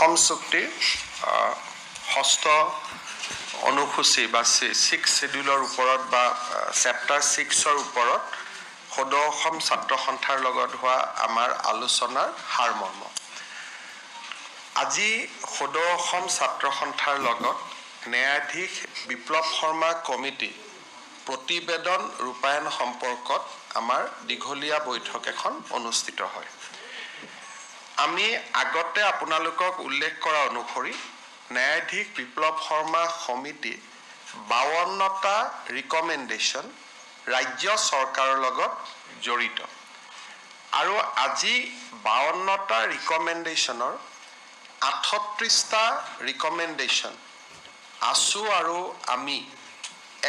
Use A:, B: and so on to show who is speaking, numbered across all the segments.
A: অসম চুক্তিৰ ষষ্ঠ অনুসূচী বা 6 শিডিউলৰ ওপৰত বা চেপ্টাৰ 6ৰ ওপৰত সদৌ অসম ছাত্ৰ সন্থাৰ লগত হোৱা আমাৰ আলোচনাৰ সাৰমৰ্ম। আজি সদৌ অসম ছাত্ৰ সন্থাৰ লগত ন্যায়াধীশ বিপ্লৱ শৰ্মা কমিটি প্ৰতিবেদন ৰূপায়ণ সম্পৰ্কত আমাৰ দীঘলীয়া বৈঠক এখন অনুষ্ঠিত হয়। আমি আগতে আপোনালোকক উল্লেখ কৰা অনুসৰি ন্যায়াধীশ বিপ্লৱ শৰ্মা সমিতি 52টা ৰিকমেণ্ডেশ্যন ৰাজ্য চৰকাৰৰ লগত জড়িত আৰু আজি 52টা ৰিকমেণ্ডেশ্যনৰ 38টা ৰিকমেণ্ডেশ্যন আছু আৰু আমি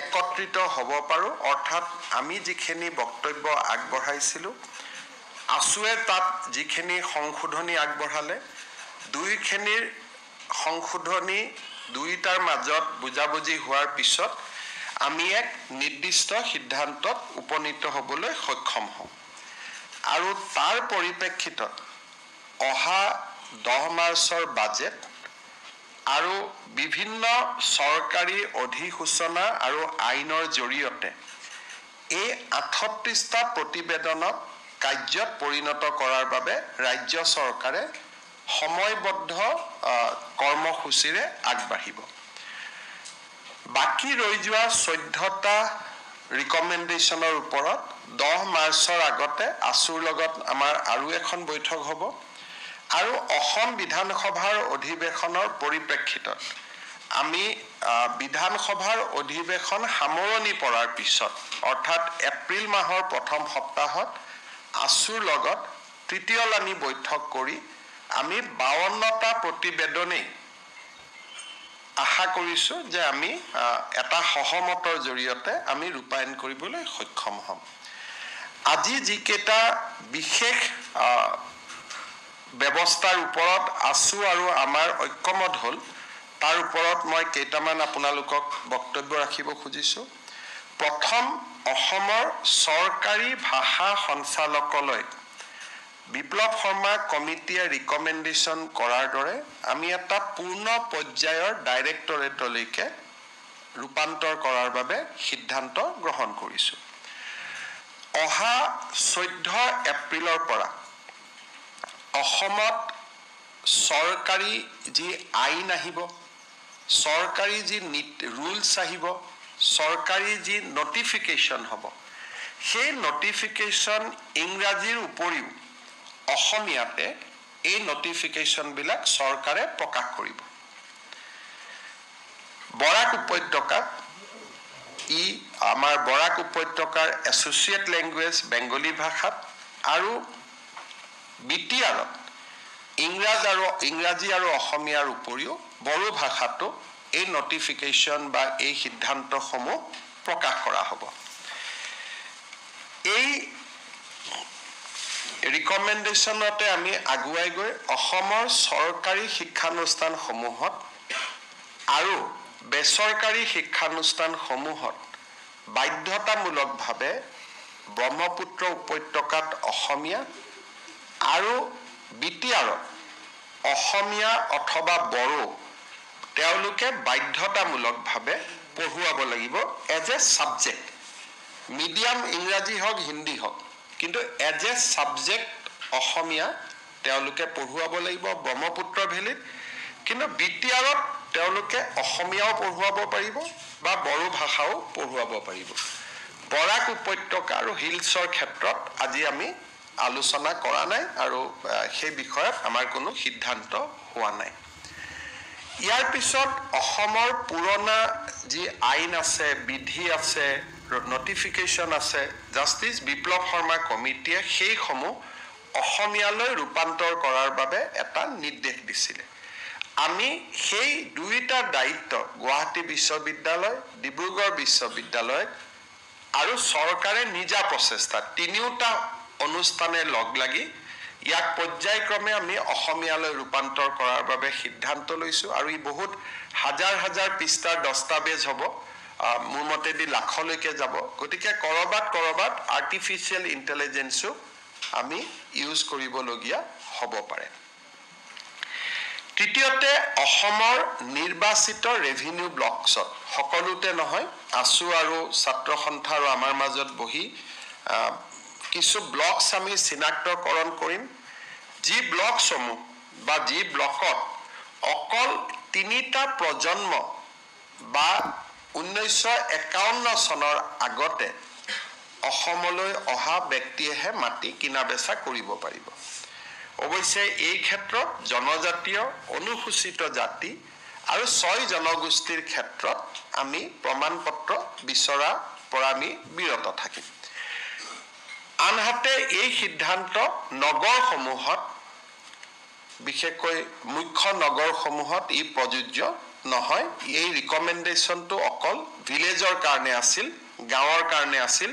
A: একত্ৰিত হ'ব পাৰোঁ, অৰ্থাৎ আমি যিখিনি বক্তব্য আগবঢ়াইছিলোঁ আছুৱে তাত যিখিনি সংশোধনী আগবঢ়ালে, দুইখিনিৰ সংশোধনী দুইটাৰ মাজত বুজাবুজি হোৱাৰ পিছত আমি এক নিৰ্দিষ্ট সিদ্ধান্তত উপনীত হ'বলৈ সক্ষম হওঁ। আৰু তাৰ পৰিপ্ৰেক্ষিতত অহা 10 মাৰ্চৰ বাজেট আৰু বিভিন্ন চৰকাৰী অধিসূচনা আৰু আইনৰ জৰিয়তে এই 38টা প্ৰতিবেদনক কাৰ্যত পৰিণত কৰাৰ বাবে ৰাজ্য চৰকাৰে সময়বদ্ধ কৰ্মসূচীৰে আগবাঢ়িব। বাকী ৰৈ যোৱা 14টা ৰিকমেণ্ডেশ্যনৰ ওপৰত 10 মাৰ্চৰ আগতে আছুৰ লগত আমাৰ আৰু এখন বৈঠক হ'ব আৰু অসম বিধানসভাৰ অধিৱেশনৰ পৰিপ্ৰেক্ষিতত আমি বিধানসভাৰ অধিৱেশন সামৰণি পৰাৰ পিছত অৰ্থাৎ এপ্ৰিল মাহৰ প্ৰথম সপ্তাহত আছুৰ লগত তৃতীয়লানি বৈঠক কৰি আমি 52টা প্ৰতিবেদনেই আশা কৰিছোঁ যে আমি এটা সহমতৰ জৰিয়তে আমি ৰূপায়ণ কৰিবলৈ সক্ষম হ'ম। আজি যিকেইটা বিশেষ ব্যৱস্থাৰ ওপৰত আছু আৰু আমাৰ ঐক্যমত হ'ল তাৰ ওপৰত মই কেইটামান আপোনালোকক বক্তব্য ৰাখিব খুজিছোঁ। প্ৰথম, অসমৰ চৰকাৰী ভাষা সঞ্চালকালয় বিপ্লৱ শৰ্মা কমিটিয়ে ৰিকমেণ্ডেশ্যন কৰাৰ দৰে আমি এটা পূৰ্ণ পৰ্যায়ৰ ডাইৰেক্টৰেটলৈকে ৰূপান্তৰ কৰাৰ বাবে সিদ্ধান্ত গ্ৰহণ কৰিছোঁ। অহা 14 এপ্ৰিলৰ পৰা অসমত চৰকাৰী যি আইন আহিব, চৰকাৰী যি ৰুলছ আহিব, চৰকাৰী যি নটিফিকেশ্যন হ'ব, সেই নটিফিকেশ্যন ইংৰাজীৰ উপৰিও অসমীয়াতে এই নটিফিকেশ্যনবিলাক চৰকাৰে প্ৰকাশ কৰিব। বৰাক উপত্যকাত আমাৰ বৰাক উপত্যকাৰ এছ'চিয়েট লেংগুৱেজ বেংগলী ভাষাত আৰু বিটিআৰত ইংৰাজী আৰু অসমীয়াৰ উপৰিও বড়ো ভাষাতো এই নটিফিকেশ্যন বা এই সিদ্ধান্তসমূহ প্ৰকাশ কৰা হ'ব। এই ৰিকমেণ্ডেশ্যনতে আমি আগুৱাই গৈ অসমৰ চৰকাৰী শিক্ষানুষ্ঠানসমূহত আৰু বেচৰকাৰী শিক্ষানুষ্ঠানসমূহত বাধ্যতামূলকভাৱে ব্ৰহ্মপুত্ৰ উপত্যকাত অসমীয়া আৰু বিটিআৰত অসমীয়া অথবা বড়ো তেওঁলোকে বাধ্যতামূলকভাৱে পঢ়ুৱাব লাগিব এজ এ ছাবজেক্ট। মিডিয়াম ইংৰাজী হওক হিন্দী হওক, কিন্তু এজ এ ছাবজেক্ট অসমীয়া তেওঁলোকে পঢ়ুৱাব লাগিব ব্ৰহ্মপুত্ৰ ভেলীত। কিন্তু বিটিআৰত তেওঁলোকে অসমীয়াও পঢ়ুৱাব পাৰিব বা বড়ো ভাষাও পঢ়ুৱাব পাৰিব। বৰাক উপত্যকা আৰু হিলছৰ ক্ষেত্ৰত আজি আমি আলোচনা কৰা নাই আৰু সেই বিষয়ত আমাৰ কোনো সিদ্ধান্ত হোৱা নাই। ইয়াৰ পিছত অসমৰ পুৰণা যি আইন আছে, বিধি আছে, নটিফিকেশ্যন আছে, জাষ্টিছ বিপ্লৱ শৰ্মা কমিটিয়ে সেইসমূহ অসমীয়ালৈ ৰূপান্তৰ কৰাৰ বাবে এটা নিৰ্দেশ দিছিলে। আমি সেই দুইটা দায়িত্ব গুৱাহাটী বিশ্ববিদ্যালয়, ডিব্ৰুগড় বিশ্ববিদ্যালয় আৰু চৰকাৰে নিজা প্ৰচেষ্টা তিনিওটা অনুষ্ঠানে লগ লাগি ইয়াক পৰ্যায়ক্ৰমে আমি অসমীয়ালৈ ৰূপান্তৰ কৰাৰ বাবে সিদ্ধান্ত লৈছোঁ আৰু ই বহুত হাজাৰ হাজাৰ পৃষ্ঠাৰ দস্তাবেজ হ'ব, মোৰ মতেদি লাখলৈকে যাব। গতিকে কৰবাত আৰ্টিফিচিয়েল ইণ্টেলিজেন্সো আমি ইউজ কৰিবলগীয়া হ'ব পাৰে। তৃতীয়তে অসমৰ নিৰ্বাচিত ৰেভিনিউ ব্লকছত সকলোতে নহয় আছু আৰু ছাত্ৰ সন্থা আৰু আমাৰ মাজত বহি কিছু ব্লকছ আমি চিনাক্তকৰণ কৰিম যি ব্লকসমূহ বা যি ব্লকত অকল 3টা প্ৰজন্ম বা 1951 চনৰ আগতে অসমলৈ অহা ব্যক্তিয়েহে মাটি কিনা বেচা কৰিব পাৰিব অৱশ্যে এই ক্ষেত্ৰত জনজাতীয় অনুসূচিত জাতি আৰু 6 জনগোষ্ঠীৰ ক্ষেত্ৰত আমি প্ৰমাণপত্ৰ বিচৰা পৰা আমি বিৰত থাকিম আনহাতে এই সিদ্ধান্ত নগৰসমূহত বিশেষকৈ মুখ্য নগৰসমূহত ই প্ৰযোজ্য নহয় এই ৰিকমেণ্ডেশ্যনটো অকল ভিলেজৰ কাৰণে আছিল গাঁৱৰ কাৰণে আছিল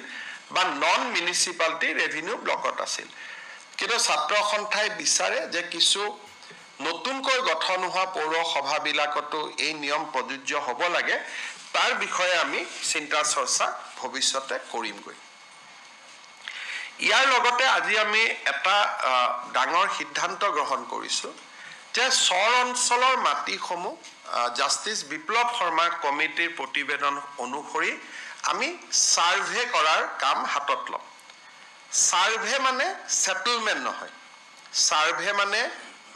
A: বা নন মিউনিচিপালিটি ৰেভিনিউ ব্লকত আছিল কিন্তু ছাত্ৰ সন্থাই বিচাৰে যে কিছু নতুনকৈ গঠন হোৱা পৌৰসভাবিলাকতো এই নিয়ম প্ৰযোজ্য হ'ব লাগে তাৰ বিষয়ে আমি চিন্তা চৰ্চা ভৱিষ্যতে কৰিমগৈ ইয়াৰ লগতে আজি আমি এটা ডাঙৰ সিদ্ধান্ত গ্ৰহণ কৰিছোঁ যে চৰ অঞ্চলৰ মাটিসমূহ জাষ্টিছ বিপ্লৱ শৰ্মা কমিটিৰ প্ৰতিবেদন অনুসৰি আমি সাৰ্ভে কৰাৰ কাম হাতত ল'ম সাৰ্ভে মানে সেটেলমেন্ট নহয় সাৰ্ভে মানে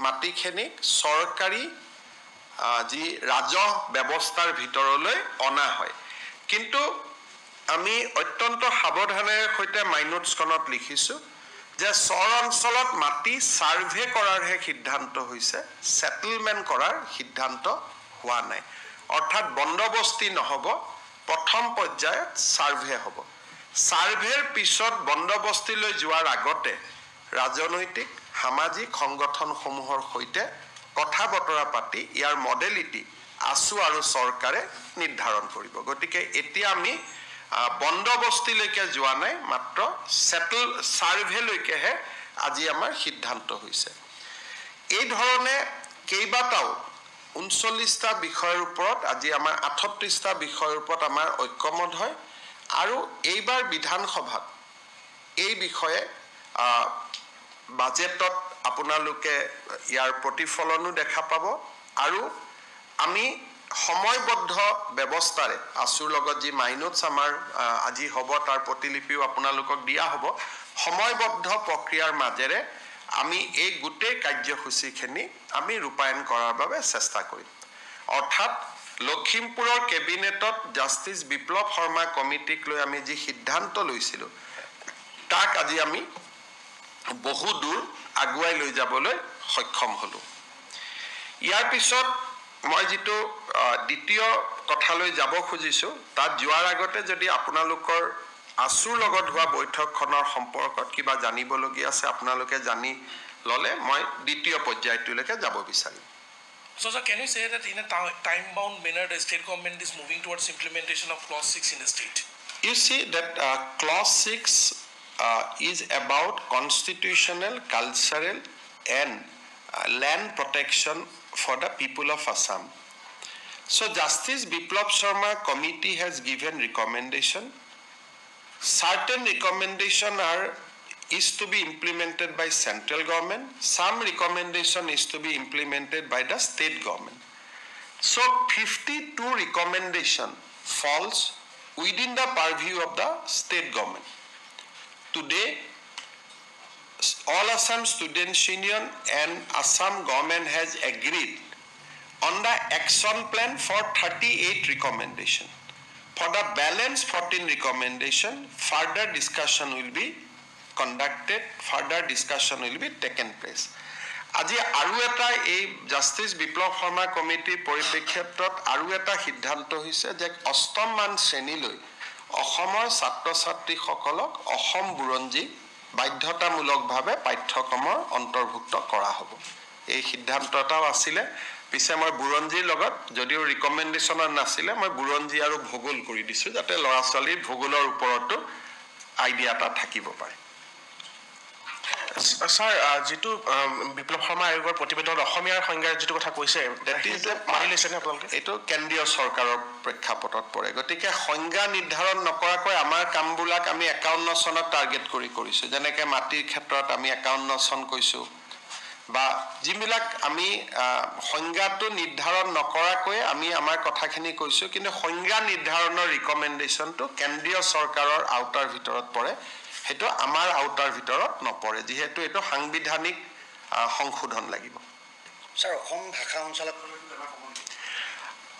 A: মাটিখিনিক চৰকাৰী যি ৰাজহ ব্যৱস্থাৰ ভিতৰলৈ অনা হয় কিন্তু আমি অত্যন্ত সাৱধানেৰে সৈতে মাইনোটছখনত লিখিছোঁ যে চৰ অঞ্চলত মাটি সাৰ্ভে কৰাৰহে সিদ্ধান্ত হৈছে সেটেলমেন্ট কৰাৰ সিদ্ধান্ত হোৱা নাই অৰ্থাৎ বন্দবস্তি নহব প্ৰথম পৰ্যায়ত সাৰ্ভে হ'ব সাৰ্ভেৰ পিছত বন্দবস্তিলৈ যোৱাৰ আগতে ৰাজনৈতিক সামাজিক সংগঠনসমূহৰ সৈতে কথা বতৰা পাতি ইয়াৰ মডেলিটি আছু আৰু চৰকাৰে নিৰ্ধাৰণ কৰিব গতিকে এতিয়া আমি বন্দবস্তিলৈকে যোৱা নাই মাত্ৰ সেটেল সাৰ্ভেলৈকেহে আজি আমাৰ সিদ্ধান্ত হৈছে এই ধৰণে কেইবাটাও 39টা বিষয়ৰ ওপৰত আজি আমাৰ 38টা বিষয়ৰ ওপৰত আমাৰ ঐক্যমত হয় আৰু এইবাৰ বিধানসভাত এই বিষয়ে বাজেটত আপোনালোকে ইয়াৰ প্ৰতিফলনো দেখা পাব আৰু আমি সময়বদ্ধ ব্যৱস্থাৰে আছুৰ লগত যি মাইনোটছ আমাৰ আজি হ'ব তাৰ প্ৰতিলিপিও আপোনালোকক দিয়া হ'ব সময়বদ্ধ প্ৰক্ৰিয়াৰ মাজেৰে আমি এই গোটেই কাৰ্যসূচীখিনি আমি ৰূপায়ণ কৰাৰ বাবে চেষ্টা কৰিম অৰ্থাৎ লখিমপুৰৰ কেবিনেটত জাষ্টিছ বিপ্লৱ শৰ্মা কমিটিক লৈ আমি যি সিদ্ধান্ত লৈছিলোঁ তাক আজি আমি বহু দূৰ আগুৱাই লৈ যাবলৈ সক্ষম হলো ইয়াৰ পিছত মই যেটো দ্বিতীয় কথালৈ যাব খুজিছো তাত যোৱাৰ আগতে যদি আপোনালোকৰ আছুৰ লগত হোৱা বৈঠকখনৰ সম্পৰ্কত কিবা জানিবলগীয়া আছে আপোনালোকে জানি ললে মই দ্বিতীয় পৰ্যায়টোলৈকে যাব বিচাৰিম
B: So sir, can you say that in a time-bound manner the state government is moving towards implementation of clause 6 in the state?
A: You see that clause 6 is about constitutional, cultural and land protection for the people of Assam. So Justice Biplab Sharma committee has given recommendation. Certain recommendations is to be implemented by central government. Some recommendation is to be implemented by the state government. So 52 recommendation falls within the purview of the state government. Today, All Assam Students Union and Assam government has agreed on the action plan for 38 recommendation. For the balance 14 recommendation, further discussion will be conducted, further discussion will be taken place. আজি আৰু এটা এই justice বিপ্লৱ শৰ্মা কমিটিৰ পৰিপ্ৰেক্ষিতত আৰু এটা সিদ্ধান্ত হৈছে যে অষ্টম মান শ্ৰেণীলৈ অসমৰ ছাত্ৰ ছাত্ৰীসকলক অসম বুৰঞ্জী বাধ্যতামূলকভাৱে পাঠ্যক্ৰমৰ অন্তৰ্ভুক্ত কৰা হ'ব এই সিদ্ধান্তটাও আছিলে পিছে মই বুৰঞ্জীৰ লগত যদিও ৰিকমেণ্ডেশ্যন নাছিলে মই বুৰঞ্জী আৰু ভূগোল কৰি দিছোঁ যাতে ল'ৰা ছোৱালীৰ ভূগোলৰ ওপৰতো আইডিয়া এটা থাকিব পাৰে
B: Sir, যেটো বিপ্লৱ শৰ্মা আয়োগৰ প্ৰতিবেদন অসমীয়াৰ সংজ্ঞাৰ যেটো কথা কৈছে
A: that is a violation আপোনালোকে এটো কেন্দ্ৰীয় চৰকাৰৰ প্ৰেক্ষাপটত পৰে গতিকে সংজ্ঞা নিৰ্ধাৰণ নকৰাকৈ আমাৰ কামবিলাক আমি 51 চনত টাৰ্গেট কৰিছো যেনেকৈ মাটিৰ ক্ষেত্ৰত আমি 51 চন কৈছো বা যিবিলাক আমি সংজ্ঞাটো নিৰ্ধাৰণ নকৰাকৈ আমি আমাৰ কথাখিনি কৈছোঁ, কিন্তু সংজ্ঞা নিৰ্ধাৰণৰ ৰিকমেণ্ডেশ্যনটো কেন্দ্ৰীয় চৰকাৰৰ আওতাৰ ভিতৰত পৰে, সেইটো আমাৰ আওতাৰ ভিতৰত নপৰে, যিহেতু এইটো সাংবিধানিক সংশোধন লাগিব।
C: স্যাৰ, অসম ভাষা সঞ্চালকালয়টো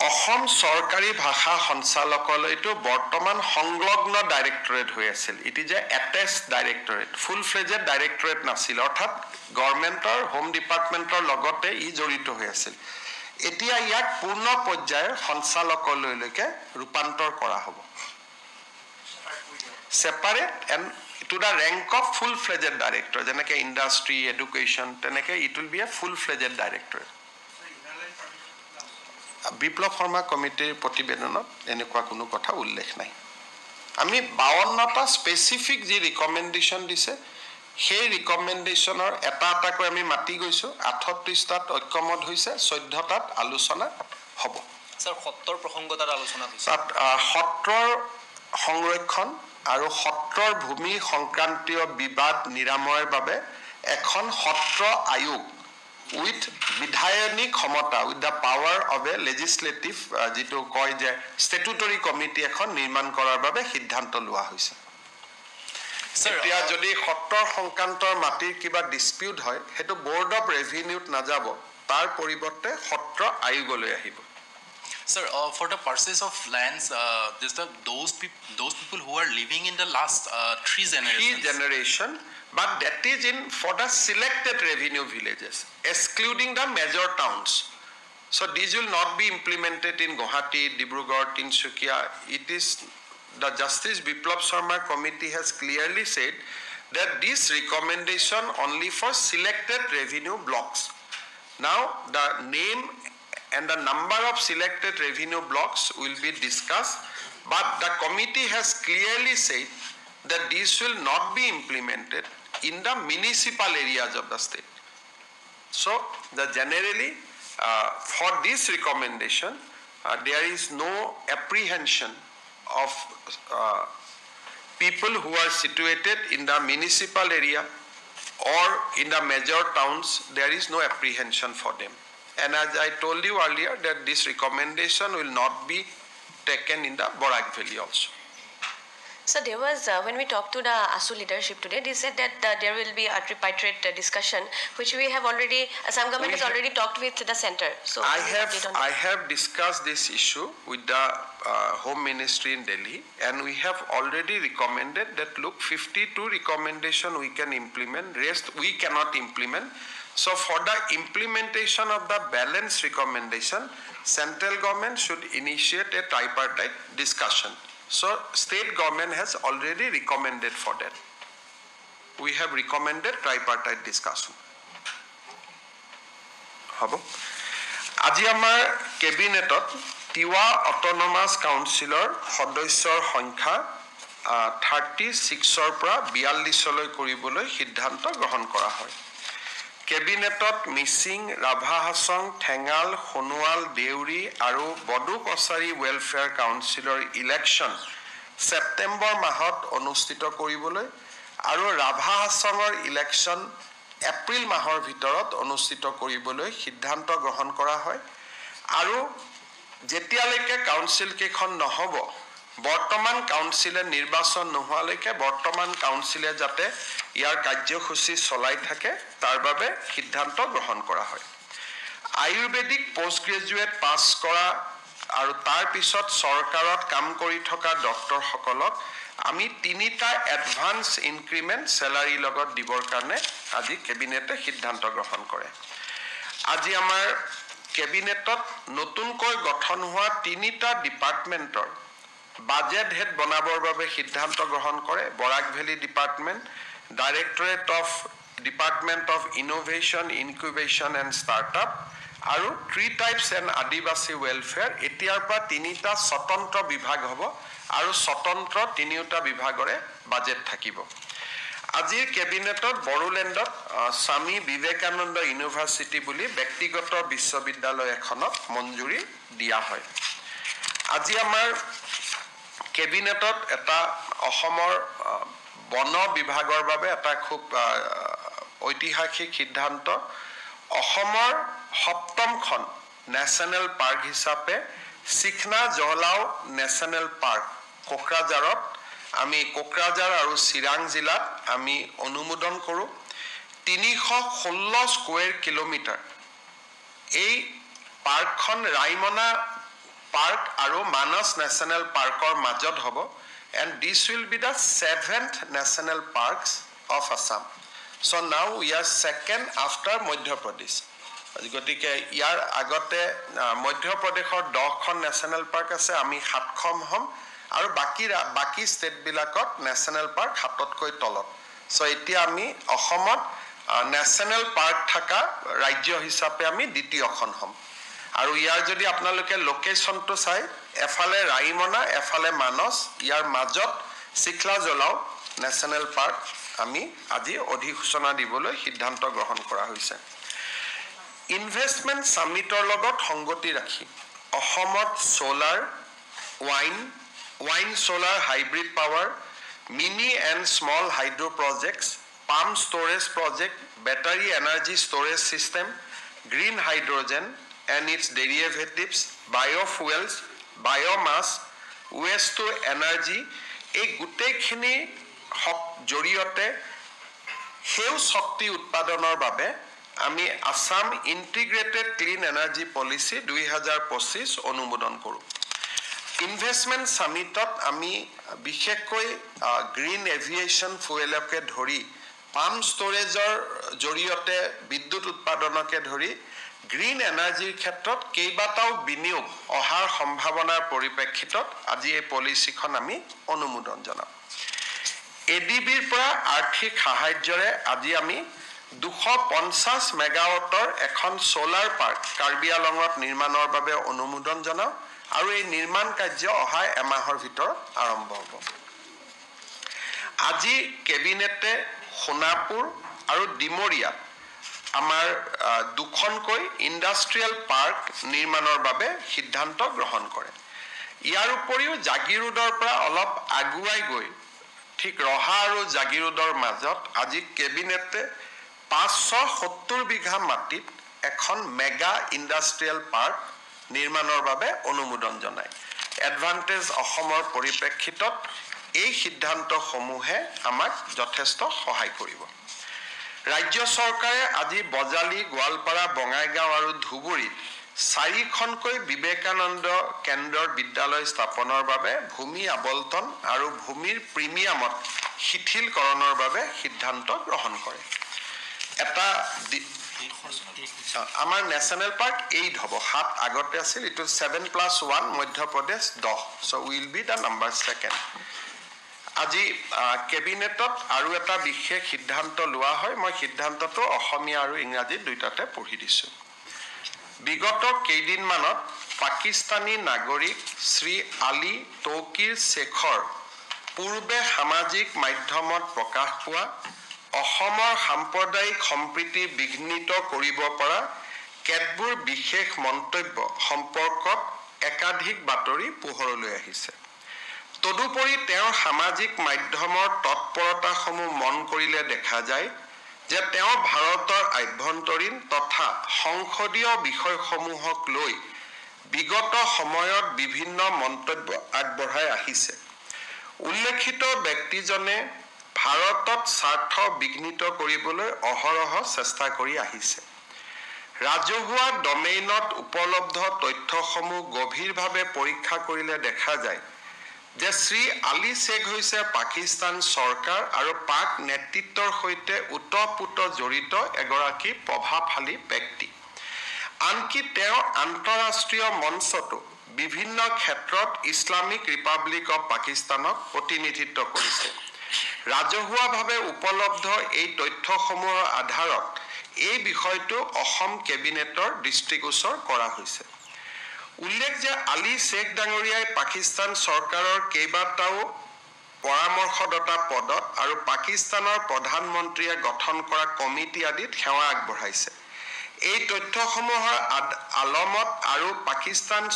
A: অসম চৰকাৰী ভাষা সঞ্চালকালয়টো বৰ্তমান সংলগ্ন ডাইৰেক্টৰেট হৈ আছিল। It is a attach directorate, full fledged directorate নাছিল, অৰ্থাৎ গভৰ্ণমেণ্টৰ হোম ডিপাৰ্টমেণ্টৰ লগতে ই জড়িত হৈ আছিল। এতিয়া ইয়াক পূৰ্ণ পৰ্যায়ৰ সঞ্চালকালয়লৈকে ৰূপান্তৰ কৰা হ'ব, separate and to the rank of full fledged director, যেনেকৈ ইণ্ডাষ্ট্ৰি, এডুকেশ্যন, তেনেকৈ it will be a full fledged directorate. Biplab Sharma কমিটিৰ প্ৰতিবেদনত এনেকুৱা কোনো কথা উল্লেখ নাই। আমি 52টা স্পেচিফিক যি ৰিকমেণ্ডেশ্যন দিছে, সেই ৰিকমেণ্ডেশ্যনৰ এটা এটাকৈ আমি মাতি গৈছোঁ। 38টাত ঐক্যমত হৈছে, 14টাত আলোচনা হ'ব।
D: স্যাৰ, সত্ৰৰ প্ৰসংগ তাত আলোচনা হৈছে।
A: তাত সত্ৰৰ সংৰক্ষণ আৰু সত্ৰৰ ভূমি সংক্ৰান্তীয় বিবাদ নিৰাময়ৰ বাবে এখন সত্ৰ আয়োগ উইথ বিধায়নী ক্ষমতা, with the power of A legislative, যিটো কয় যে ষ্টেটুটৰী কমিটি এখন নিৰ্মাণ কৰাৰ বাবে সিদ্ধান্ত লোৱা হৈছে। এতিয়া যদি সত্ৰৰ সংক্ৰান্তৰ মাটিৰ কিবা ডিছপিউট হয়, সেইটো বৰ্ড অফ ৰেভিনিউত নাযাব, তাৰ পৰিৱৰ্তে সত্ৰ আয়োগলৈ আহিব।
D: Sir, for the purchase of lands, those people who are living in the last three generations.
A: But that is in for the selected revenue villages, excluding the major towns. So these will not be implemented in Guwahati, Dibrugarh, Tinsukia. It is the Justice Biplab Sharma committee has clearly said that this recommendation only for selected revenue blocks. Now the name and the number of selected revenue blocks will be discussed, but the committee has clearly said that these will not be implemented in the municipal areas of the state. So generally for this recommendation there is no apprehension of people who are situated in the municipal area or in the major towns. There is no apprehension for them. And as I told you earlier, that this recommendation will not be taken in the Borak Valley also.
E: So there was, when we talked to the ASU leadership today, they said that there will be a tripartite discussion, which we have already, Assam government has already talked with the center. So
A: I have discussed this issue with the Home Ministry in Delhi, and we have already recommended that, look, 52 recommendation we can implement, rest we cannot implement. So for the implementation of the balance recommendation, central government should initiate a tripartite discussion. So state government has already recommended for that. We have recommended tripartite discussion. Habo. Aji amar cabinetot Tiwa Autonomous Councilor সদস্যৰ সংখ্যা 36 পৰা 42লৈ কৰিবলৈ সিদ্ধান্ত গ্ৰহণ কৰা হয়। কেবিনেটত মিচিং, ৰাভা হাছং, ঠেঙাল, সোণোৱাল, দেউৰী আৰু বডো কছাৰী ৱেলফেয়াৰ কাউন্সিলৰ ইলেকশ্যন ছেপ্টেম্বৰ মাহত অনুষ্ঠিত কৰিবলৈ আৰু ৰাভা হাছঙৰ ইলেকশ্যন এপ্ৰিল মাহৰ ভিতৰত অনুষ্ঠিত কৰিবলৈ সিদ্ধান্ত গ্ৰহণ কৰা হয়। আৰু যেতিয়ালৈকে কাউন্সিল কেইখন নহ'ব, বৰ্তমান কাউন্সিলে নিৰ্বাচন নোহোৱালৈকে বৰ্তমান কাউন্সিলে যাতে ইয়াৰ কাৰ্যসূচী চলাই থাকে তাৰ বাবে সিদ্ধান্ত গ্ৰহণ কৰা হয়। আয়ুৰ্বেদিক পোষ্ট গ্ৰেজুৱেট পাছ কৰা আৰু তাৰ পিছত চৰকাৰত কাম কৰি থকা ডক্টৰসকলক আমি 3টা এডভান্স ইনক্ৰিমেণ্ট চেলাৰী লগত দিবৰ কাৰণে আজি কেবিনেটে সিদ্ধান্ত গ্ৰহণ কৰে। আজি আমাৰ কেবিনেটত নতুনকৈ গঠন হোৱা 3টা ডিপাৰ্টমেণ্টৰ বাজেট হেড বনাবৰ বাবে সিদ্ধান্ত গ্ৰহণ কৰে। Barak valley department, department of innovation, incubation and startup আৰু tree types and Adivasi welfare. এতিয়াৰ পৰা 3টা স্বতন্ত্ৰ বিভাগ হ'ব আৰু স্বতন্ত্ৰ 3টা বিভাগৰে বাজেট থাকিব। আজিৰ কেবিনেটত বড়োলেণ্ডত স্বামী বিবেকানন্দ ইউনিভাৰ্চিটি বুলি ব্যক্তিগত বিশ্ববিদ্যালয় এখনত মঞ্জুৰি দিয়া হয়। আজি আমাৰ কেবিনেটত এটা অসমৰ বন বিভাগৰ বাবে এটা খুব ঐতিহাসিক সিদ্ধান্ত অসমৰ ৭মখন নেশ্যনেল পাৰ্ক হিচাপে চিখনা জহলাও নেশ্যনেল পাৰ্ক কোকৰাঝাৰত আমি কোকৰাঝাৰ আৰু চিৰাং জিলাত আমি অনুমোদন কৰোঁ ৩১৬ স্কুৱেৰ কিলোমিটাৰ এই পাৰ্কখন ৰাইমনা পাৰ্ক আৰু মানস নেশ্যনেল পাৰ্কৰ মাজত হ'ব and this will be the 7th national parks of Assam. So now we are second after Madhya Pradesh. গতিকে ইয়াৰ আগতে মধ্য প্ৰদেশৰ 10খন নেশ্যনেল পাৰ্ক আছে আমি 7খন হ'ম আৰু বাকি ষ্টেটবিলাকত নেশ্যনেল পাৰ্ক 7তকৈ তলত সো এতিয়া আমি অসমত নেশ্যনেল পাৰ্ক থকা ৰাজ্য হিচাপে আমি দ্বিতীয়খন হ'ম আৰু ইয়াৰ যদি আপোনালোকে লোকেশ্যনটো চাই এফালে ৰাইমনা এফালে মানস ইয়াৰ মাজত চিখলা জলাও নেশ্যনেল পাৰ্ক আমি আজি অধিসূচনা দিবলৈ সিদ্ধান্ত গ্ৰহণ কৰা হৈছে ইনভেষ্টমেণ্ট সামিটৰ লগত সংগতি ৰাখি অসমত solar wind solar hybrid power mini and small hydro projects pump storage project battery energy storage system green hydrogen and its derivatives, biofuels, biomass, waste to energy, এই গোটেইখিনি জৰিয়তে সেউজ শক্তি উৎপাদনৰ বাবে আমি Assam integrated clean energy policy 2025 অনুমোদন কৰোঁ ইনভেষ্টমেণ্ট সামিটত আমি বিশেষকৈ গ্ৰীণ এভিয়েশ্যন ফুয়েলকে ধৰি পাম ষ্ট'ৰেজৰ জৰিয়তে বিদ্যুৎ উৎপাদনকে ধৰি গ্ৰীণ এনাৰ্জিৰ ক্ষেত্ৰত কেইবাটাও বিনিয়োগ অহাৰ সম্ভাৱনাৰ পৰিপ্ৰেক্ষিতত আজি এই পলিচিখন আমি অনুমোদন জনাম এডিবিৰ পৰা আৰ্থিক সাহায্যৰে আজি আমি 250 মেগাৱাটৰ এখন সোলাৰ পাৰ্ক কাৰ্বি আলঙত নিৰ্মাণৰ বাবে অনুমোদন জনাম আৰু এই নিৰ্মাণ কাৰ্য অহা এমাহৰ ভিতৰত আৰম্ভ হ'ব আজি কেবিনেটে সোণাপুৰ আৰু ডিমৰিয়াত আমাৰ দুখনকৈ ইণ্ডাষ্ট্ৰিয়েল পাৰ্ক নিৰ্মাণৰ বাবে সিদ্ধান্ত গ্ৰহণ কৰে ইয়াৰ উপৰিও জাগিৰোডৰ পৰা অলপ আগুৱাই গৈ ঠিক ৰহা আৰু জাগিৰোডৰ মাজত আজি কেবিনেটে 570 বিঘা মাটিত এখন মেগা ইণ্ডাষ্ট্ৰিয়েল পাৰ্ক নিৰ্মাণৰ বাবে অনুমোদন জনায় এডভান্টেজ অসমৰ পৰিপ্ৰেক্ষিতত এই সিদ্ধান্তসমূহে আমাক যথেষ্ট সহায় কৰিব ৰাজ্য চৰকাৰে আজি বজালি গোৱালপাৰা বঙাইগাঁও আৰু ধুবুৰীত 4খনকৈ বিবেকানন্দ কেন্দ্ৰৰ বিদ্যালয় স্থাপনৰ বাবে ভূমি আবল্টন আৰু ভূমিৰ প্ৰিমিয়ামত শিথিলকৰণৰ বাবে সিদ্ধান্ত গ্ৰহণ কৰে এটা আমাৰ নেশ্যনেল পাৰ্ক 8 হ'ব 7 আগতে আছিল ইটো 7+1 Madhya Pradesh 10 so will be the number second আজি কেবিনেটত আৰু এটা বিশেষ সিদ্ধান্ত লোৱা হয় মই সিদ্ধান্তটো অসমীয়া আৰু ইংৰাজী দুইটাতে পঢ়ি দিছো বিগত কেইদিনমানত পাকিস্তানী নাগৰিক শ্ৰী আলী তৌকিৰ শেখৰ পূৰ্বে সামাজিক মাধ্যমত প্ৰকাশ পোৱা অসমৰ সাম্প্ৰদায়িক সম্প্ৰীতি বিঘ্নিত কৰিব পৰা কেতবোৰ বিশেষ মন্তব্য সম্পৰ্কত একাধিক বাতৰি পোহৰলৈ আহিছে তদুপৰি তেওঁৰ সামাজিক মাধ্যমৰ তৎপৰতাসমূহ মন কৰিলে দেখা যায় যে তেওঁ ভাৰতৰ আভ্যন্তৰীণ তথা সংসদীয় বিষয়সমূহক লৈ বিগত সময়ত বিভিন্ন মন্তব্য আগবঢ়াই আহিছে উল্লেখিত ব্যক্তিজনে ভাৰতত স্বাৰ্থ বিঘ্নিত কৰিবলৈ অহৰহ চেষ্টা কৰি আহিছে ৰাজহুৱা ডমেইনত উপলব্ধ তথ্যসমূহ গভীৰভাৱে পৰীক্ষা কৰিলে দেখা যায় যে শ্ৰী আলী শেখ হৈছে পাকিস্তান চৰকাৰ আৰু পাক নেতৃত্বৰ সৈতে উতঃপুত জড়িত এগৰাকী প্ৰভাৱশালী ব্যক্তি আনকি তেওঁ আন্তঃৰাষ্ট্ৰীয় মঞ্চতো বিভিন্ন ক্ষেত্ৰত ইছলামিক ৰিপাব্লিক অফ পাকিস্তানক প্ৰতিনিধিত্ব কৰিছে ৰাজহুৱাভাৱে উপলব্ধ এই তথ্যসমূহৰ আধাৰত এই বিষয়টো অসম কেবিনেটৰ দৃষ্টিগোচৰ কৰা হৈছে উল্লেখ যে আলী শেখ ডাঙৰীয়াই পাকিস্তান চৰকাৰৰ কেইবাটাও পৰামৰ্শদাতা পদত আৰু পাকিস্তানৰ প্ৰধানমন্ত্ৰীয়ে গঠন কৰা কমিটি আদিত সেৱা আগবঢ়াইছে এই তথ্যসমূহৰ আলমত আৰু পাকিস্তান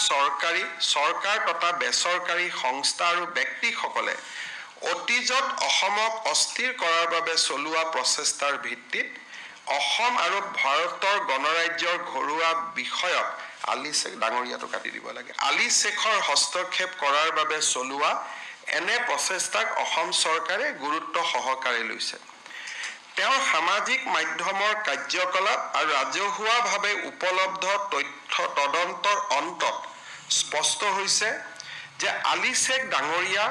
A: চৰকাৰ তথা বেচৰকাৰী সংস্থা আৰু ব্যক্তিসকলে অতীজত অসমক অস্থিৰ কৰাৰ বাবে চলোৱা প্ৰচেষ্টাৰ ভিত্তিত অসম আৰু ভাৰতৰ গণৰাজ্যৰ ঘৰুৱা বিষয়ত আলী শ্বেখ ডাঙৰীয়াটো কাটি দিব লাগে আলী শ্বেখৰ হস্তক্ষেপ কৰাৰ বাবে চলোৱা এনে প্ৰচেষ্টাক অসম চৰকাৰে গুৰুত্ব সহকাৰে লৈছে তেওঁৰ সামাজিক মাধ্যমৰ কাৰ্যকলাপ আৰু ৰাজহুৱাভাৱে উপলব্ধ তথ্য তদন্তৰ অন্তত স্পষ্ট হৈছে যে আলী শ্বেখ ডাঙৰীয়া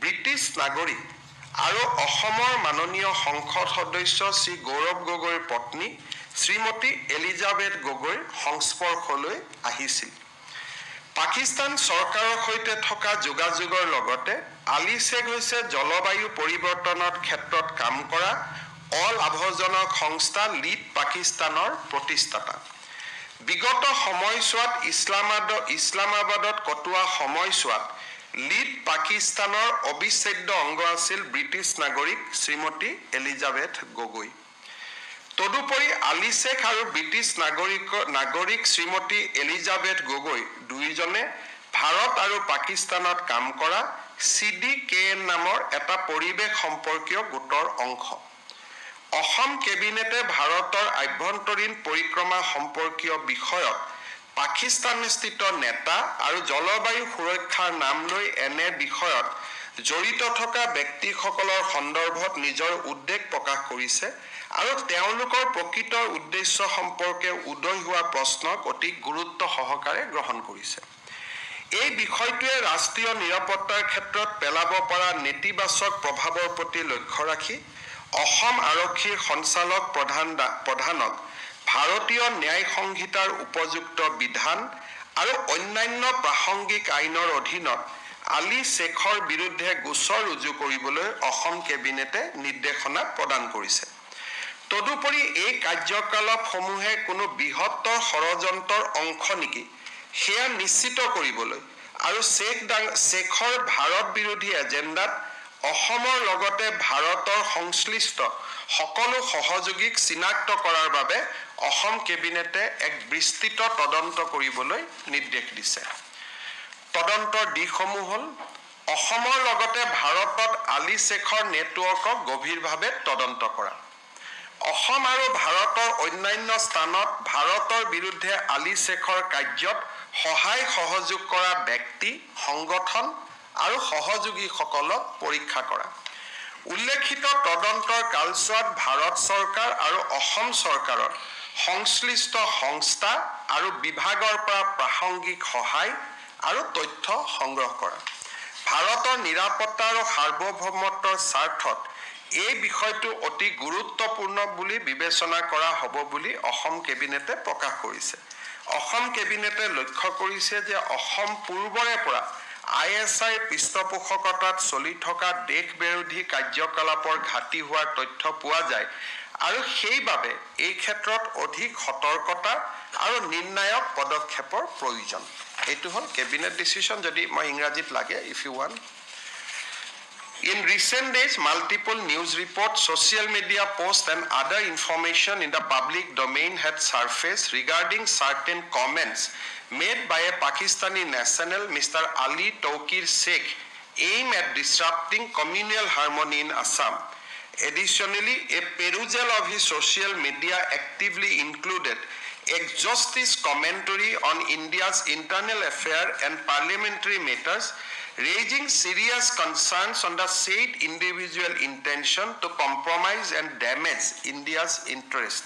A: ব্ৰিটিছ নাগৰিক আৰু অসমৰ মাননীয় সংসদ সদস্য শ্ৰী গৌৰৱ গগৈৰ পত্নী শ্ৰীমতী এলিজাবেথ গগৈৰ সংস্পৰ্শলৈ আহিছিল পাকিস্তান চৰকাৰৰ সৈতে থকা যোগাযোগৰ লগতে আলী শ্বেখ হৈছে জলবায়ু পৰিৱৰ্তনৰ ক্ষেত্ৰত কাম কৰা অলাভজনক সংস্থা লিড পাকিস্তানৰ প্ৰতিষ্ঠাতা বিগত সময়ছোৱাত ইছলামাবাদত কটোৱা সময়ছোৱাত লিড পাকিস্তানৰ অবিচ্ছেদ্য অংগ আছিল ব্ৰিটিছ নাগৰিক শ্ৰীমতী এলিজাবেথ গগৈ তদুপৰি আলী শ্বেখ আৰু ব্ৰিটিছ নাগৰিক শ্ৰীমতী এলিজাবেথ গগৈ দুয়োজনে ভাৰত আৰু পাকিস্তানত কাম কৰা CDKN নামৰ এটা পৰিৱেশ সম্পৰ্কীয় গোটৰ অংশ অসম কেবিনেটে ভাৰতৰ আভ্যন্তৰীণ পৰিক্ৰমা সম্পৰ্কীয় বিষয়ত পাকিস্তানস্থিত নেতা আৰু জলবায়ু সুৰক্ষাৰ নাম লৈ এনে বিষয়ত জড়িত থকা ব্যক্তিসকলৰ সন্দৰ্ভত নিজৰ উদ্বেগ প্ৰকাশ কৰিছে আৰু তেওঁলোকৰ প্ৰকৃত উদ্দেশ্য সম্পৰ্কে উদয় হোৱা প্ৰশ্নক অতি গুৰুত্ব সহকাৰে গ্ৰহণ কৰিছে এই বিষয়টোৱে ৰাষ্ট্ৰীয় নিৰাপত্তাৰ ক্ষেত্ৰত পেলাব পৰা নেতিবাচক প্ৰভাৱৰ প্ৰতি লক্ষ্য ৰাখি অসম আৰক্ষীৰ সঞ্চালক প্ৰধানক ভাৰতীয় ন্যায় সংহিতাৰ উপযুক্ত বিধান আৰু অন্যান্য প্ৰাসংগিক আইনৰ অধীনত আলী শ্বেখৰ বিৰুদ্ধে গোচৰ ৰুজু কৰিবলৈ অসম কেবিনেটে নিৰ্দেশনা প্ৰদান কৰিছে তদুপৰি এই কাৰ্যকলাপসমূহে কোনো বৃহত্তৰ ষড়যন্ত্ৰৰ অংশ নেকি সেয়া নিশ্চিত কৰিবলৈ আৰু শ্বেখৰ ভাৰত বিৰোধী এজেণ্ডাত অসমৰ লগতে ভাৰতৰ সংশ্লিষ্ট সকলো সহযোগীক চিনাক্ত কৰাৰ বাবে অসম কেবিনেটে এক বিস্তৃত তদন্ত কৰিবলৈ নিৰ্দেশ দিছে তদন্তৰ দিশসমূহ হ'ল অসমৰ লগতে ভাৰতত আলী শ্বেখৰ নেটৱৰ্কক গভীৰভাৱে তদন্ত কৰা অসম আৰু ভাৰতৰ অন্যান্য স্থানত ভাৰতৰ বিৰুদ্ধে আলী শ্বেখৰ কাৰ্যত সহায় সহযোগ কৰা ব্যক্তি সংগঠন আৰু সহযোগীসকলক পৰীক্ষা কৰা উল্লেখিত তদন্তৰ কালছোৱাত ভাৰত চৰকাৰ আৰু অসম চৰকাৰৰ সংশ্লিষ্ট সংস্থা আৰু বিভাগৰ পৰা প্ৰাসংগিক সহায় আৰু তথ্য সংগ্ৰহ কৰা ভাৰতৰ নিৰাপত্তা আৰু সাৰ্বভৌমত্বৰ স্বাৰ্থত এই বিষয়টো অতি গুৰুত্বপূৰ্ণ বুলি বিবেচনা কৰা হ'ব বুলি অসম কেবিনেটে প্ৰকাশ কৰিছে অসম কেবিনেটে লক্ষ্য কৰিছে যে অসম পূৰ্বৰে পৰা ISI পৃষ্ঠপোষকতাত চলি থকা দেশ বিৰোধী কাৰ্যকলাপৰ ঘাটি হোৱাৰ তথ্য পোৱা যায় আৰু সেইবাবে এই ক্ষেত্ৰত অধিক সতৰ্কতা আৰু নিৰ্ণায়ক পদক্ষেপৰ প্ৰয়োজন এইটো হ'ল কেবিনেট ডিসিশন যদি মই ইংৰাজীত লাগে if you want In recent days, multiple news reports, social media posts and other information in the public domain had surfaced regarding certain comments made by a Pakistani national, Mr. Ali Tawqir Sheikh, aimed at disrupting communal harmony in Assam. Additionally, a perusal of his social media actively included exhaustive commentary on India's internal affairs and parliamentary matters, raising serious concerns on the said individual intention to compromise and damage India's interest.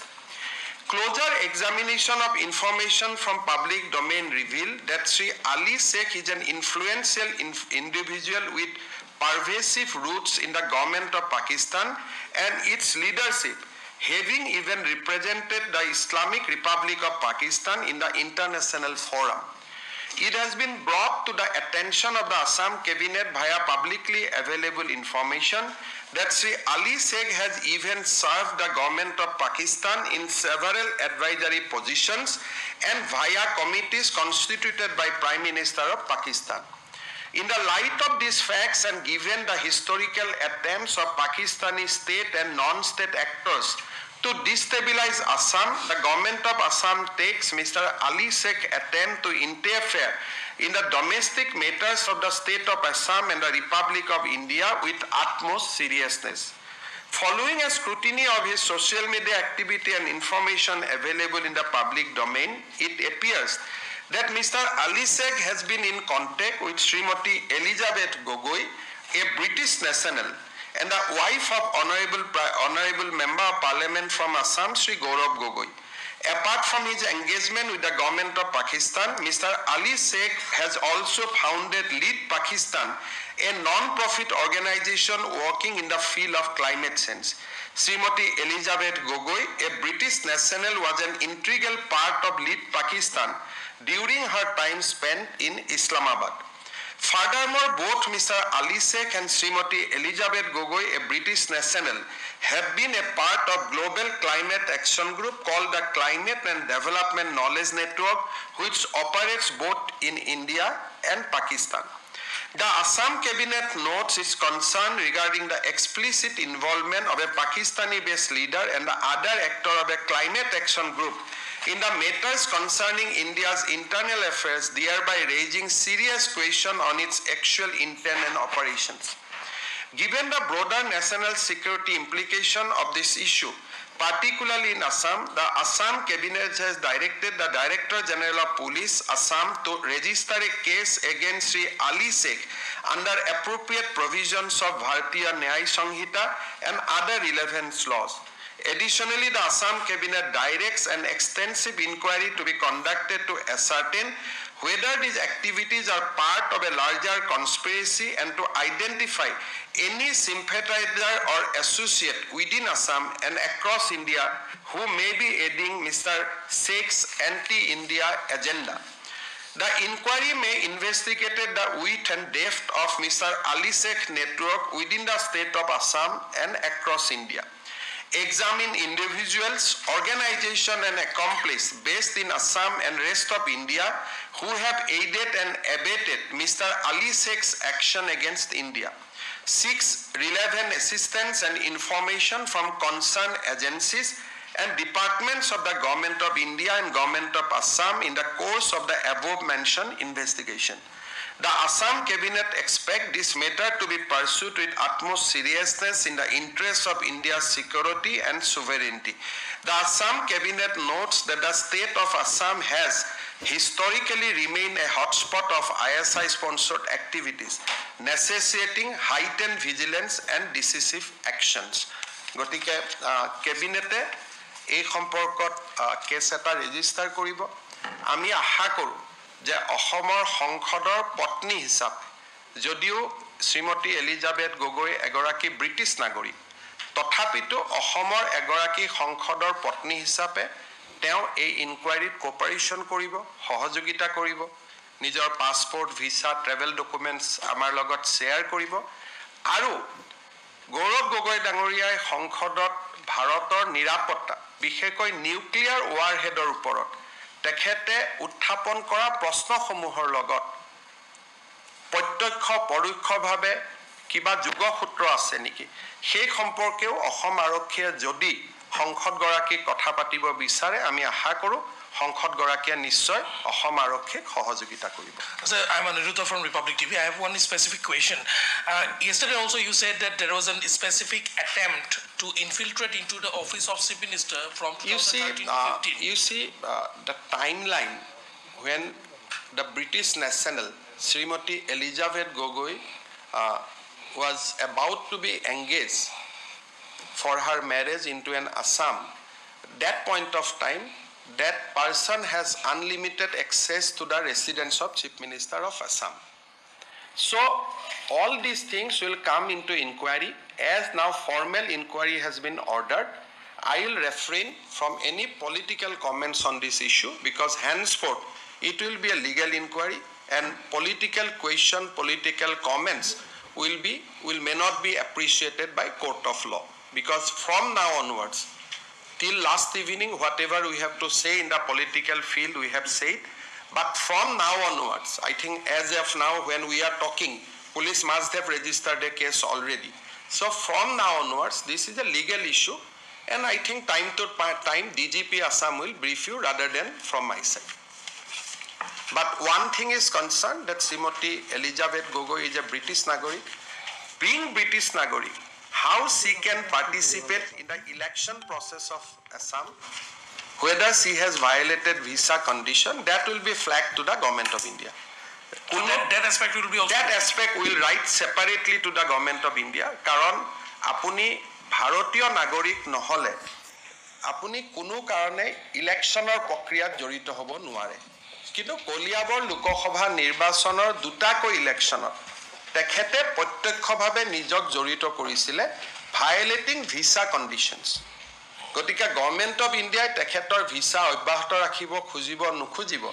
A: Closer examination of information from public domain revealed that Sri Ali Sheikh is an influential individual with pervasive roots in the government of Pakistan and its leadership, having even represented the Islamic Republic of Pakistan in the international forum. It has been brought to the attention of the Assam cabinet via publicly available information that Sri Ali Sheikh has even served the government of Pakistan in several advisory positions and via committees constituted by Prime Minister of Pakistan. In the light of these facts and given the historical attempts of Pakistani state and non-state actors to destabilize Assam, the government of Assam takes Mr. Ali Sheikh's attempt to interfere in the domestic matters of the state of Assam and the Republic of India with utmost seriousness. Following a scrutiny of his social media activity and information available in the public domain, it appears that Mr. Ali Sheikh has been in contact with Srimati Elizabeth Gogoi, a British national, and the wife of Honorable Member of Parliament from Assam, Sri Gaurav Gogoi. Apart from his engagement with the government of Pakistan, Mr. Ali Sheikh has also founded Lead Pakistan, a non-profit organization working in the field of climate change. Srimati Elizabeth Gogoi, a British national, was an integral part of Lead Pakistan during her time spent in Islamabad. Furthermore, both Mr. Ali Sheikh and Srimati Elizabeth Gogoi, a British national, have been a part of Global Climate Action Group called the Climate and Development Knowledge Network, which operates both in India and Pakistan. The Assam Cabinet notes its concern regarding the explicit involvement of a Pakistani-based leader and the other actor of a climate action group in the matters concerning India's internal affairs, thereby raising serious questions on its actual intent and operations. Given the broader national security implication of this issue, particularly in Assam, the Assam Cabinet has directed the Director General of Police, Assam, to register a case against Sri Ali Sheikh under appropriate provisions of Bharatiya Nyaya Samhita and other relevant laws. Additionally, the Assam Cabinet directs an extensive inquiry to be conducted to ascertain whether these activities are part of a larger conspiracy and to identify any sympathizer or associate within Assam and across India who may be aiding Mr. Sheikh's anti-India agenda. The inquiry may investigate the width and depth of Mr. Ali Sheikh network within the state of Assam and across India. Examine individuals, organizations, and accomplices based in Assam and rest of India who have aided and abetted Mr. Ali Sheikh's action against India. 6. Relevant assistance and information from concerned agencies and departments of the Government of India and Government of Assam in the course of the above-mentioned investigation. The Assam Cabinet expects this matter to be pursued with utmost seriousness in the interest of India's security and sovereignty. The Assam Cabinet notes that the state of Assam has historically remained a hotspot of ISI-sponsored activities, necessitating heightened vigilance and decisive actions. গতিকে কেবিনেটে এই সম্পৰ্কত cash এটা register কৰিব। আমি আশা কৰোঁ যে অসমৰ সংসদৰ পত্নী হিচাপে যদিও শ্ৰীমতী এলিজাবেথ গগৈ এগৰাকী ব্ৰিটিছ নাগৰিক, তথাপিতো অসমৰ এগৰাকী সংসদৰ পত্নী হিচাপে তেওঁ এই ইনকুৱাৰীত কোপাৰেশ্যন কৰিব, সহযোগিতা কৰিব, নিজৰ পাছপৰ্ট, ভিছা, ট্ৰেভেল ডকুমেণ্টছ আমাৰ লগত শ্বেয়াৰ কৰিব আৰু গৌৰৱ গগৈ ডাঙৰীয়াই সংসদত ভাৰতৰ নিৰাপত্তা, বিশেষকৈ নিউক্লিয়াৰ ৱাৰহেডৰ ওপৰত তেখেতে উত্থাপন কৰা প্ৰশ্নসমূহৰ লগত প্ৰত্যক্ষ পৰোক্ষভাৱে কিবা যোগসূত্ৰ আছে নেকি সেই সম্পৰ্কেও অসম আৰক্ষীয়ে যদি সংসদগৰাকীক কথা পাতিব বিচাৰে আমি আশা কৰোঁ সংসদগৰাকীয়ে নিশ্চয় অসম আৰক্ষীক সহযোগিতা কৰিব।
B: Sir, I'm Aniruddha from Republic TV. I have one specific question. Yesterday also you said that there was a specific attempt to infiltrate into the office of Chief Minister from 2013 to 15.
A: You see the timeline when the British national Srimati Elizabeth Gogoi was about to be engaged for her marriage into an Assam. That point of time, that person has unlimited access to the residence of Chief Minister of Assam. So all these things will come into inquiry. As now formal inquiry has been ordered, I will refrain from any political comments on this issue because henceforth it will be a legal inquiry and political question, political comments may not be appreciated by court of law. Because from now onwards, till last evening, whatever we have to say in the political field, we have said. But from now onwards, I think as of now, when we are talking, police must have registered a case already. So from now onwards, this is a legal issue. And I think time to time, DGP Assam will brief you rather than from my side. But one thing is concerned that Srimati Elizabeth Gogoi is a British Nagorik. Being British Nagorik, how she can participate in the election process of Assam, whether she has violated visa condition, that will be flagged to the government of India.
B: That aspect will be also.
A: That aspect will write separately to the government of India. Karon apuni bharatiya nagorik nohole apuni কোনো কারণে ইলেকশনৰ প্ৰক্ৰিয়াত জড়িত হ'ব নোৱাৰে কিন্তু কলিয়াবৰ লোকসভা নিৰ্বাচনৰ দুটাকৈ ইলেকশনত তেখেতে প্ৰত্যক্ষভাৱে নিজক জড়িত কৰিছিলে ভায়োলেটিং ভিসা কন্ডিশনস গতিকে গভৰ্নমেন্ট অফ ইণ্ডিয়াই তেখেতৰ ভিসা অব্যাহত ৰাখিব খুজিব নুখুজিব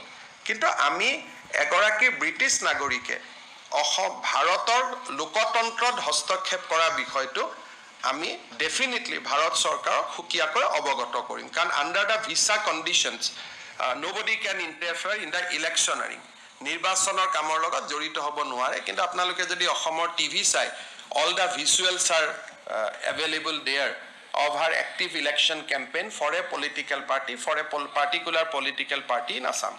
A: কিন্তু আমি এগৰাকী ব্ৰিটিছ নাগৰিকে ভাৰতৰ লোকতন্ত্ৰত হস্তক্ষেপ কৰা বিষয়টো আমি ডেফিনেটলি ভাৰত চৰকাৰক খুকিয়াকৈ অৱগত কৰিম কাৰণ under the visa conditions nobody can interfere in the electioneering নিৰ্বাচনৰ কামৰ লগত জড়িত হ'ব নোৱাৰে কিন্তু আপোনালোকে যদি অসমৰ টিভি চাই all the visuals are available there of her active election campaign for a political party for a particular political party in Assam.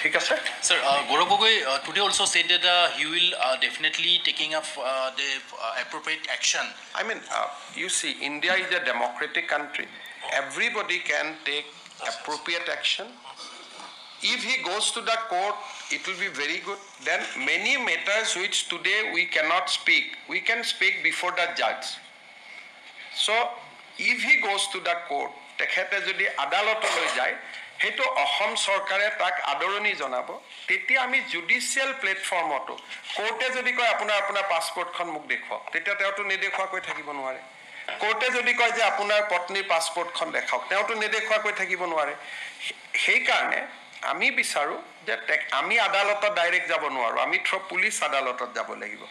A: ঠিক আছে
D: Sir, Gaurav Gogoi today also said that he will definitely taking up the appropriate action.
A: I mean, you see, India is a democratic country. Everybody can take appropriate action. If he goes to the court, it will be very good. Then many matters which today we cannot speak, we can speak before the judge. So, if he goes to the court, tekhete jodi adalotoloi jai, heto Ahom Sarkare tak adoroni janabo, tetia ami judicial platformoto, courte jodi koy apuna passport khon muk dekhwa, tetia teo to nedekhwa koi thakibo nware. কোর্টে যদি কয় যে আপোনাৰ পত্নীৰ পাসপোৰ্টখন দেখাওক তেওঁটো নেদেখুৱাকৈ থাকিব নোৱাৰে সেই কাৰণে আমি বিচাৰো যে আমি আদালতত ডাইৰেক্ট যাব নোৱাৰো আমি পুলিচ আদালতত যাব লাগিব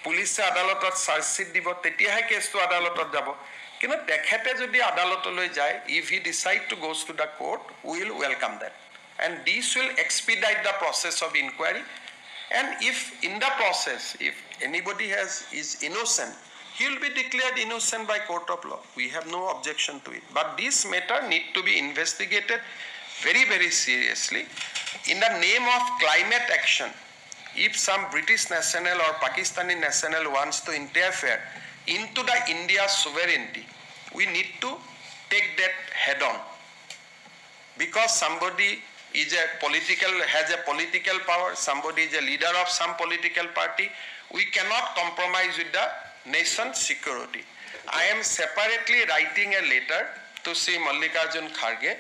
A: পুলিচে আদালতত চাৰ্জশিট দিব তেতিয়াহে কেছটো আদালতত যাব কিন্তু তেখেতে যদি আদালতলৈ যায় if he decide to goes to the court we will welcome that and this will expedite the process of inquiry and if in the process if anybody is innocent he will be declared innocent by court of law. We have no objection to it. But this matter need to be investigated very, very seriously. In the name of climate action, if some British national or Pakistani national wants to interfere into the India's sovereignty, we need to take that head on. Because somebody has a political power, somebody is a leader of some political party, we cannot compromise with the nation's security. I am separately writing a letter to Sri Mallikarjun Kharge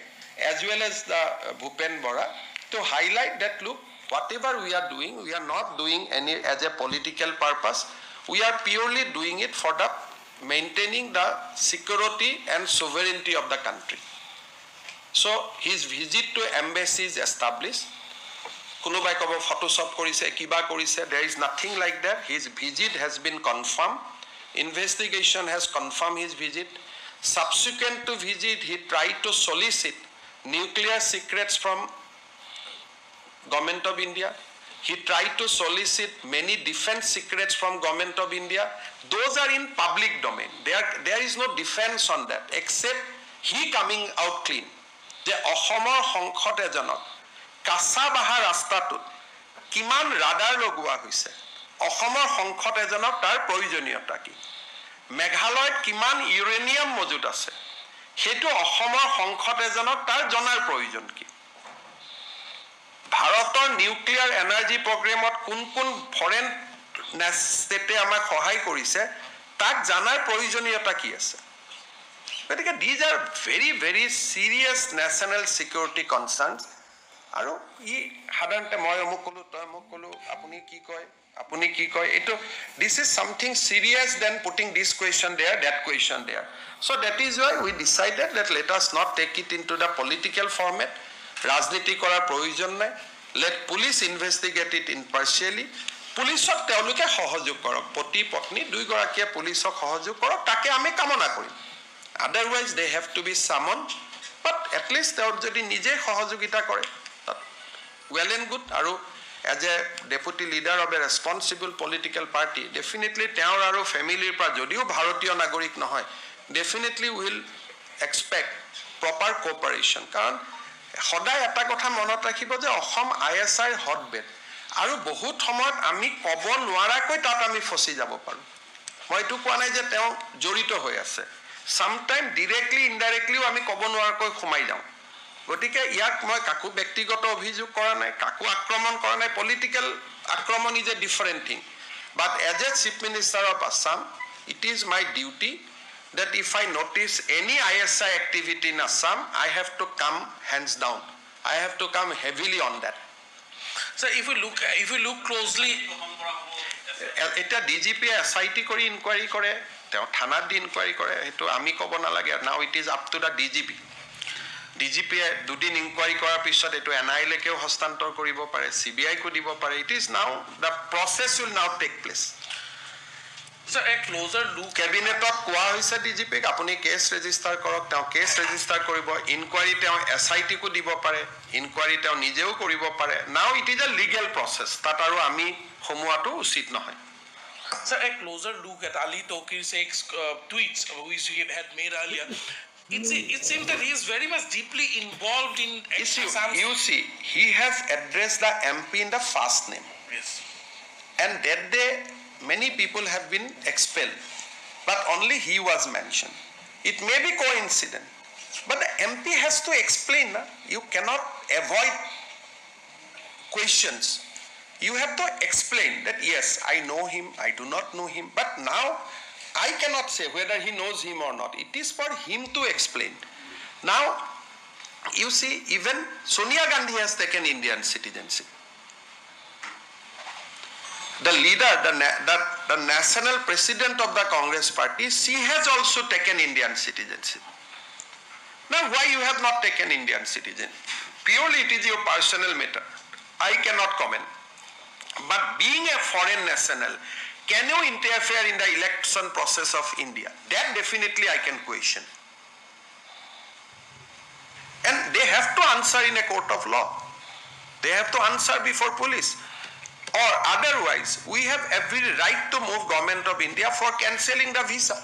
A: as well as the Bhupen Bora to highlight that look, whatever we are doing, we are not doing any as a political purpose. We are purely doing it for the maintaining the security and sovereignty of the country. So his visit to embassy is established. Kunubai kobo photoshop korise, kiba korise, there is nothing like that. His visit has been confirmed. Investigation has confirmed his visit. Subsequent to visit, he tried to solicit nuclear secrets from Government of India. He tried to solicit many defense secrets from Government of India. Those are in public domain. There is no defense on that, except he coming out clean. The Ahomor Hongkot ejanok, Kasabaha Rastatut, Kiman radar logua hoise. অসমৰ সংকট এজনক তাৰ প্ৰয়োজনীয়তা কি মেঘালয়ত কিমান uranium মজুত আছে হেতু অসমৰ সংকট এজনক তাৰ জনাৰ প্ৰয়োজন কি ভাৰতৰ নিউক্লিয়াৰ এনাৰ্জি প্ৰগ্ৰামত কোন ফৰেন ষ্টেটে আমাক সহায় কৰিছে তাক জানাৰ প্ৰয়োজনীয়তা কি আছে গতিকে these are very very serious national security concerns আৰু ই সাধাৰণতে মই মোক কলো তই মোক কলো আপুনি কি কয় this is something serious than putting this question there that question there so that is why we decided that let us not take it into the political format rajniti korar provision nai let police investigate it impartially পুলিশক তেওঁলোকে সহযোগ কৰক পতি পত্নী দুই গৰাকীয়ে পুলিশক সহযোগ কৰক তাকে আমি কামনা কৰিম otherwise they have to be summoned but at least they যদি নিজে সহযোগিতা কৰে well and good আৰু as a deputy leader of a responsible political party definitely তেওঁৰ আৰু ফ্যামিলিৰ পৰা যদিও ভাৰতীয় নাগৰিক নহয় definitely will expect proper cooperation কাৰণ সদায় এটা কথা মনত ৰাখিব যে অসম ISI hotbed আৰু বহুত সময়ত আমি ক'ব নোৱাৰাকৈ তাত আমি ফচি যাব পাৰোঁ মই এইটো কোৱা নাই যে তেওঁ জড়িত হৈ আছে সামটাইম ডিৰেক্টলি ইনডাইৰেক্টলিও আমি ক'ব নোৱাৰাকৈ সোমাই যাওঁ গতিকে ইয়াক মই কাকো ব্যক্তিগত অভিযোগ কৰা নাই কাকো আক্ৰমণ কৰা নাই পলিটিক্যাল আক্ৰমণ is a different thing but as a chief minister of Assam it is my duty that if I notice any ISI activity in Assam, I have to come hands down. I have to come heavily on that.
B: So if we look closely,
A: এটা DGP SIT কৰি enquiry কৰে তেওঁ থানাত দি enquiry কৰে সেইটো আমি ক'ব নালাগে now it is up to the DGP DGP দুদিন ইনকুৱাৰী কৰাৰ পিছত এটো NI লেকেও হস্তান্তৰ কৰিব পাৰে CBI কো দিব পাৰে it is now the process will now take place.
B: So a closer look
A: কেবিনেটত কোৱা হৈছে ডিজিপিক আপুনি কেছ ৰেজিষ্টাৰ কৰক তেওঁ কেছ ৰেজিষ্টাৰ কৰিব ইনকুৱাৰী তেওঁ SIT কো দিব পাৰে ইনকুৱাৰী তেওঁ নিজেও কৰিব পাৰে নাও it is a legal process তাত আৰু আমি সমুৱাটো উচিত নহয়
B: So a closer look at Ali Tokir's tweets which he had made earlier it seems that he is very much deeply involved in
A: you see he has addressed the MP in the first name
B: yes
A: and that day many people have been expelled but only he was mentioned it may be coincidence but the MP has to explain you cannot avoid questions you have to explain that yes I know him I do not know him but now I cannot say whether he knows him or not it is for him to explain now you see even Sonia Gandhi has taken Indian citizenship the leader, the national president of the Congress party, she has also taken Indian citizenship. Now, why you have not taken Indian citizenship? Purely it is your personal matter. I cannot comment. But being a foreign national, can you interfere in the election process of India? That definitely I can question. And they have to answer in a court of law. They have to answer before police. Or otherwise, we have every right to move government of India for cancelling the visa.